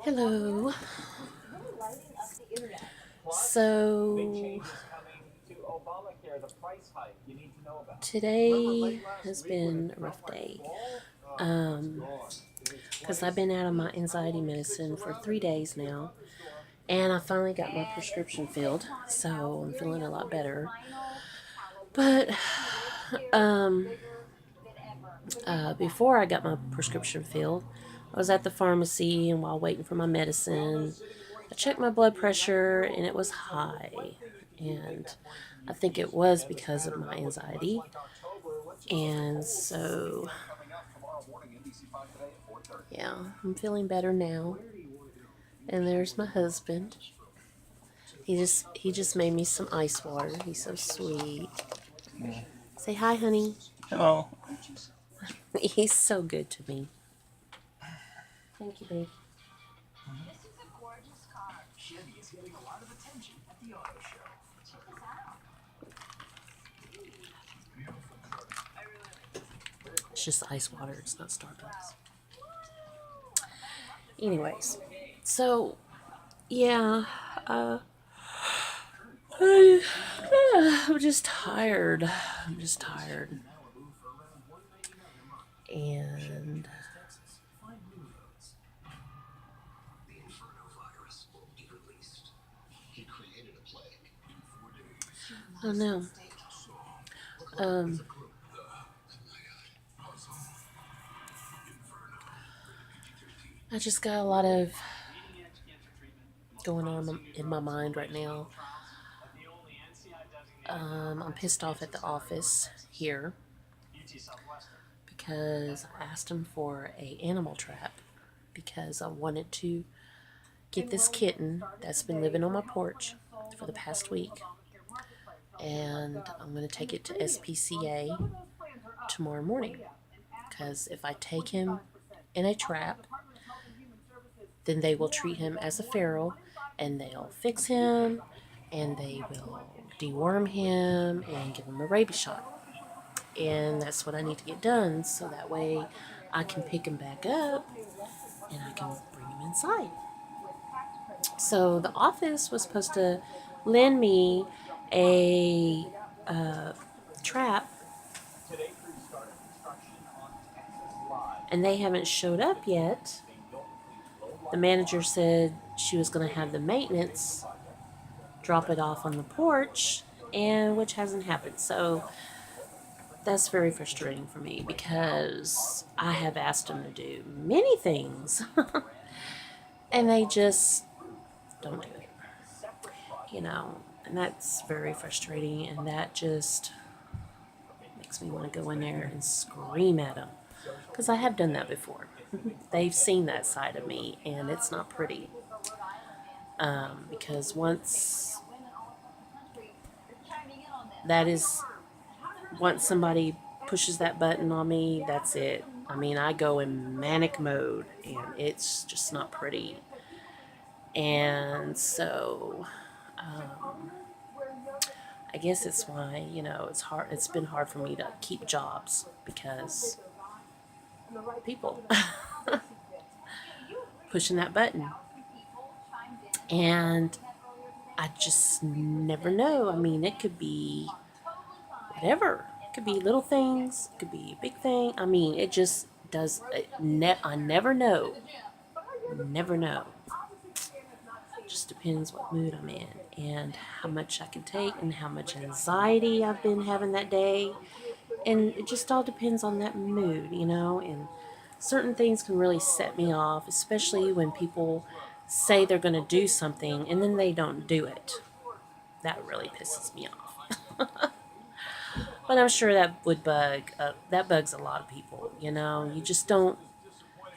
Hello. So today has been a rough day. Because I've been out of my anxiety medicine for 3 days now, and I finally got my prescription filled, so I'm feeling a lot better. But um, before I got my prescription filled, I was at the pharmacy, and while waiting for my medicine, I checked my blood pressure, and it was high. And I think it was because of my anxiety. And so, yeah, I'm feeling better now. And there's my husband. He just made me some ice water. He's so sweet. Say hi, honey. Hello. He's so good to me. Thank you, babe. It's just ice water. It's not Starbucks. Anyways, so yeah, uh, I'm just tired. I'm just tired. And I don't know. Um, I just got a lot of going on in my mind right now. I'm pissed off at the office here because I asked them for a animal trap because I wanted to get this kitten that's been living on my porch for the past week, and I'm going to take it to SPCA tomorrow morning because if I take him in a trap, then they will treat him as a feral and they'll fix him and they will deworm him and give him a rabies shot. And that's what I need to get done so that way I can pick him back up and I can bring him inside. So the office was supposed to lend me a trap, and they haven't showed up yet. The manager said she was going to have the maintenance drop it off on the porch, and which hasn't happened. So that's very frustrating for me because I have asked them to do many things and they just don't do it. And that's very frustrating, and that just makes me want to go in there and scream at them because I have done that before. They've seen that side of me, and it's not pretty. Because that is once somebody pushes that button on me, that's it. I mean, I go in manic mode, and it's just not pretty. And so, I guess it's why it's hard. It's been hard for me to keep jobs because people pushing that button, and I just never know. I mean, it could be whatever. It could be little things. It could be a big thing. I mean, it just does. I never know. Never know. Just depends what mood I'm in and how much I can take and how much anxiety I've been having that day. And it just all depends on that mood. And certain things can really set me off, especially when people say they're going to do something and then they don't do it. That really pisses me off. But I'm sure that bugs a lot of people. You just don't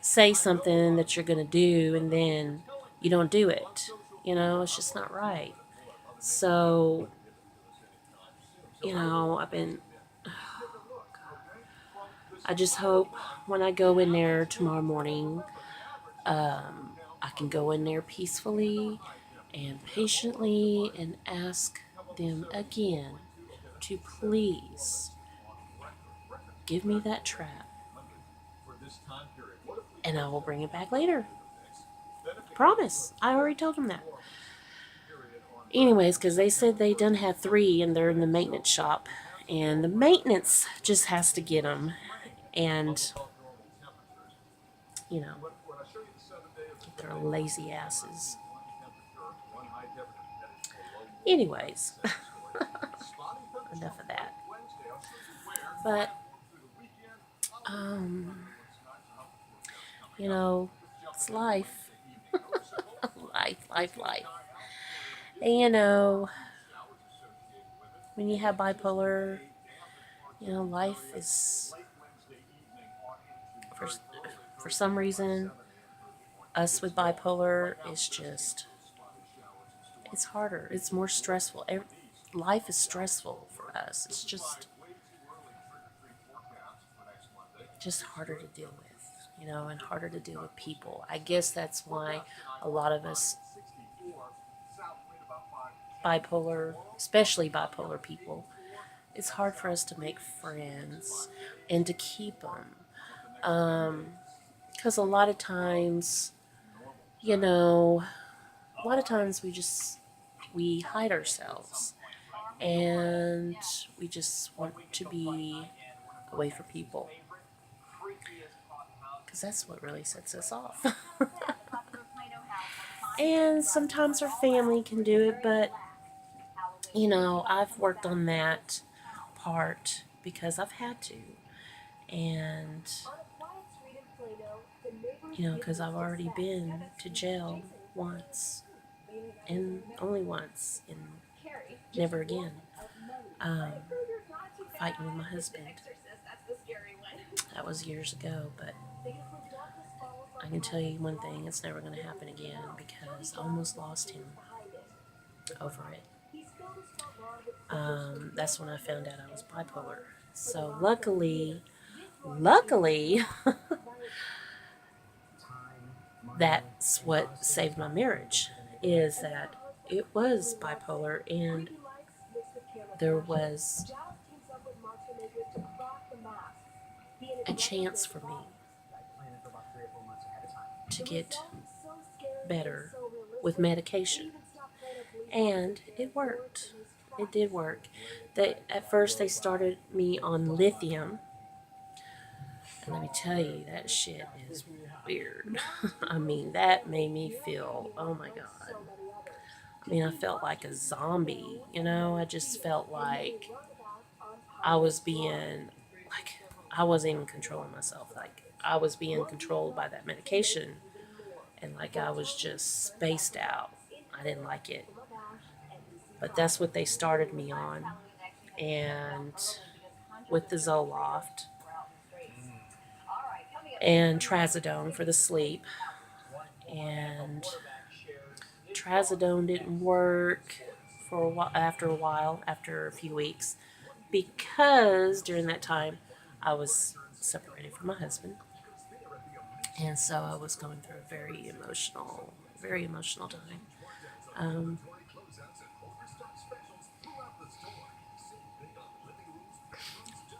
say something that you're going to do and then you don't do it. It's just not right. So, I've been. I just hope when I go in there tomorrow morning, I can go in there peacefully and patiently and ask them again to please give me that trap and I will bring it back later. promise. I already told them that. Anyways, because they said they done have 3 and they're in the maintenance shop. And the maintenance just has to get them. And, you know, get their lazy asses. Anyways, enough of that. But, um, you know, it's life. life. And, you know, when you have bipolar, you know, life is, for, for some reason, us with bipolar is just, it's harder. It's more stressful. Life is stressful for us. It's just harder to deal with, you know, and harder to deal with people. I guess that's why a lot of us bipolar, especially bipolar people, it's hard for us to make friends and to keep them. Because a lot of times, you know, a lot of times we hide ourselves and we just want to be away from people because that's what really sets us off. And sometimes our family can do it, but you know, I've worked on that part because I've had to. And, you know, because I've already been to jail once and only once and never again. Um, Fighting with my husband. That was years ago, but I can tell you one thing, it's never going to happen again because I almost lost him over it. That's when I found out I was bipolar. So luckily, that's what saved my marriage, is that it was bipolar and there was a chance for me to get better with medication. And it worked. It did work. At first they started me on lithium. And let me tell you, that shit is weird. I mean, that made me feel, oh my God. I mean, I felt like a zombie, you know? I just felt like I was being, like, I wasn't even controlling myself. Like, I was being controlled by that medication. And, like, I was just spaced out. I didn't like it. But that's what they started me on. And with the Zoloft and Trazodone for the sleep. And Trazodone didn't work for a while, after a few weeks, because during that time I was separated from my husband, and so I was going through a very emotional time. Um,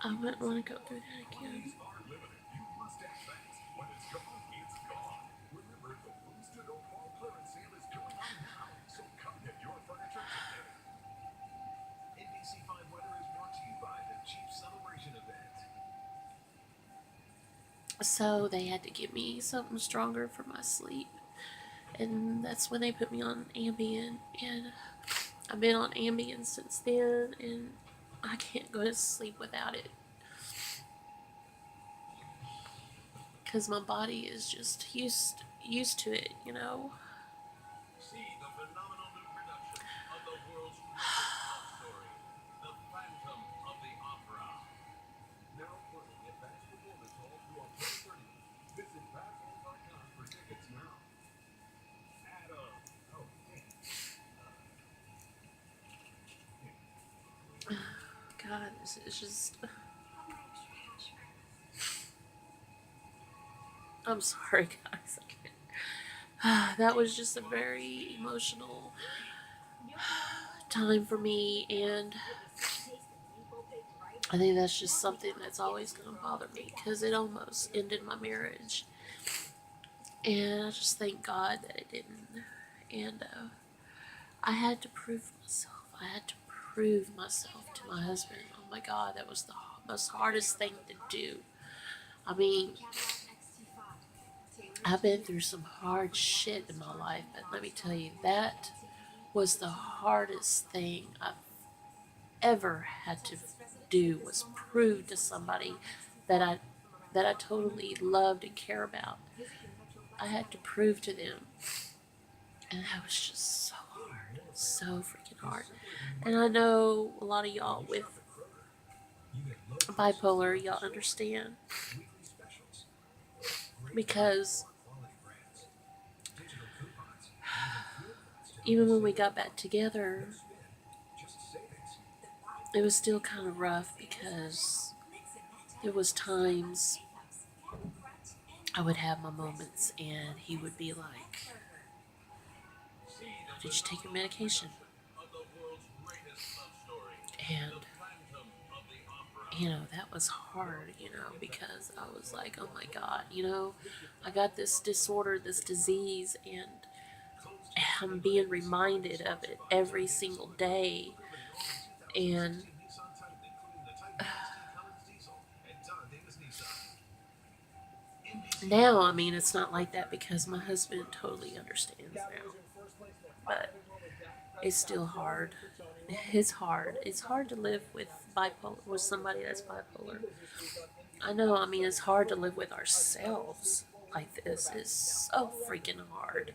I wouldn't want to go through that again. So they had to give me something stronger for my sleep, and that's when they put me on Ambien, and I've been on Ambien since then, and I can't go to sleep without it because my body is just used to it, you know. God, this is just. I'm sorry, guys. That was just a very emotional time for me, and I think that's just something that's always going to bother me because it almost ended my marriage. And I just thank God that it didn't. And I had to prove myself. I had to prove myself to my husband. Oh my God, that was the most hardest thing to do. I mean, I've been through some hard shit in my life, but let me tell you, that was the hardest thing I've ever had to do, was prove to somebody that I totally loved and care about. I had to prove to them, and that was just so hard, so freaking hard. And I know a lot of y'all with bipolar, y'all understand, because even when we got back together, it was still kind of rough because there was times I would have my moments and he would be like, "Did you take your medication?" And that was hard, because I was like, "Oh my God, I got this disorder, this disease, and I'm being reminded of it every single day." And now, I mean, it's not like that because my husband totally understands now. But it's still hard. It's hard. It's hard to live with with somebody that's bipolar. I know, I mean, it's hard to live with ourselves like this. It's so freaking hard.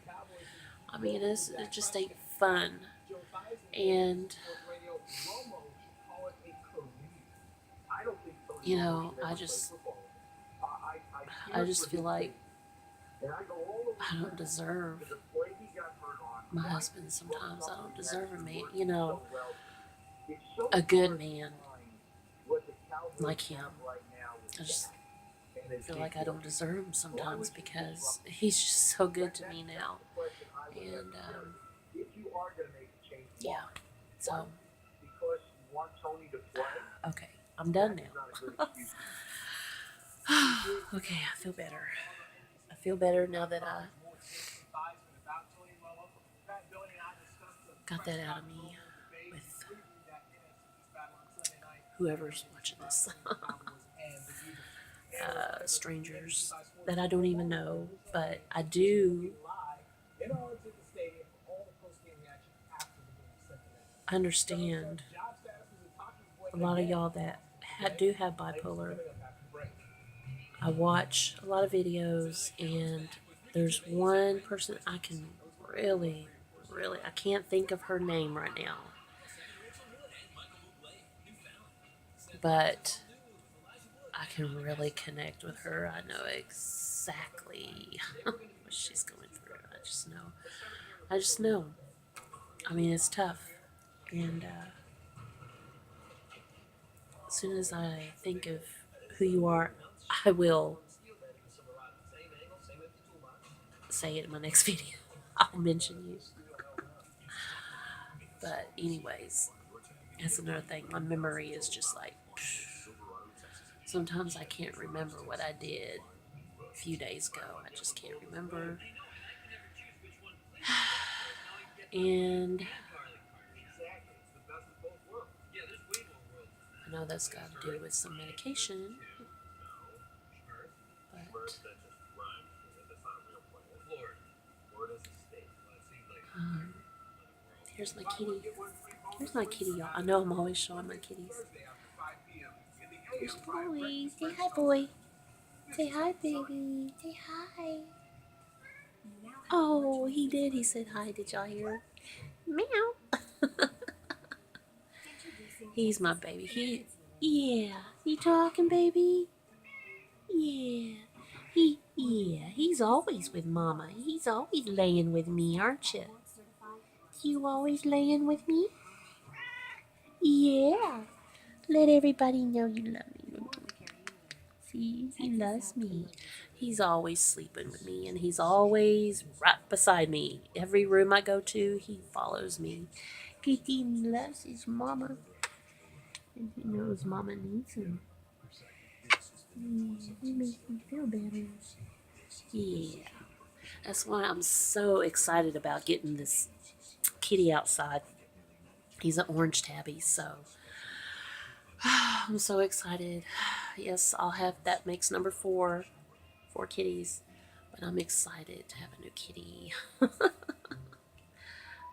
I mean, it just ain't fun. And, I just feel like I don't deserve my husband sometimes. I don't deserve a man, a good man like him. I just feel like I don't deserve him sometimes because he's just so good to me now. And, yeah. So, okay, I'm done now. Okay, I feel better. I feel better now that I got that out of me with whoever's watching this. Strangers that I don't even know, but I do understand a lot of y'all that do have bipolar. I watch a lot of videos, and there's one person I can really, really, I can't think of her name right now, but I can really connect with her. I know exactly what she's going through. I just know. I just know. I mean, it's tough. And as soon as I think of who you are, I will say it in my next video. I'll mention you. But, anyways, that's another thing. My memory is just like, sometimes I can't remember what I did a few days ago. I just can't remember. And I know that's got to do with some medication, but um, here's my kitty. Here's my kitty, y'all. I know I'm always showing my kitties. Here's Boy. Say hi, boy. Say hi, baby. Say hi. Oh, he did. He said hi. Did y'all hear? Meow. He's my baby. Yeah. You talking, baby? Yeah. He's always with Mama. He's always laying with me, aren't you? You always laying with me? Yeah. Let everybody know you love me. See, he loves me. He's always sleeping with me, and he's always right beside me. Every room I go to, he follows me. Because he loves his mama. And he knows mama needs him. He makes me feel better. Yeah. That's why I'm so excited about getting this kitty outside. He's an orange tabby, so I'm so excited. Yes, I'll have that makes number 4 kitties, but I'm excited to have a new kitty.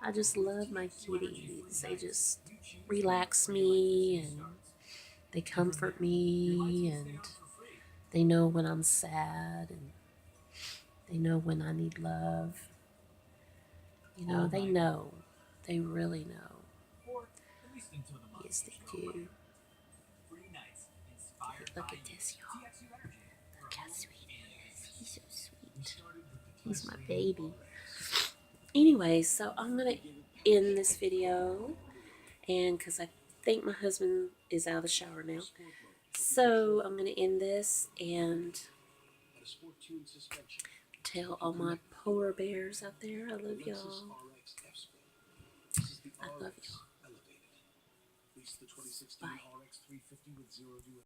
I just love my kitties. They just relax me and they comfort me and they know when I'm sad and they know when I need love. You know, they know. They really know. Yes, they do. Look at this, y'all. Look how sweet he is. He's so sweet. He's my baby. Anyway, so I'm going to end this video, and because I think my husband is out of the shower now. So I'm going to end this and tell all my polar bears out there I love y'all. I love y'all. Bye.